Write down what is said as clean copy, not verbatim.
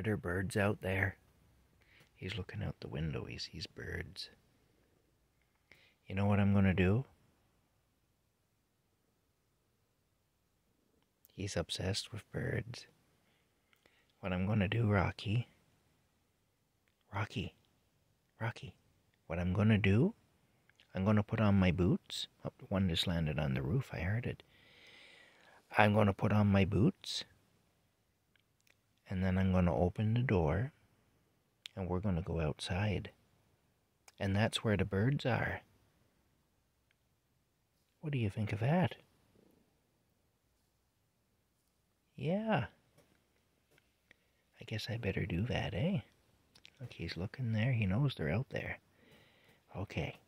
Are there birds out there? He's looking out the window. He sees birds. You know what I'm going to do? He's obsessed with birds. What I'm going to do, Rocky, what I'm going to do, I'm going to put on my boots. Oh, one just landed on the roof. I heard it. I'm going to put on my boots. And then I'm going to open the door. And we're going to go outside. And that's where the birds are. What do you think of that? Yeah. I guess I better do that, eh? Look, he's looking there. He knows they're out there. Okay.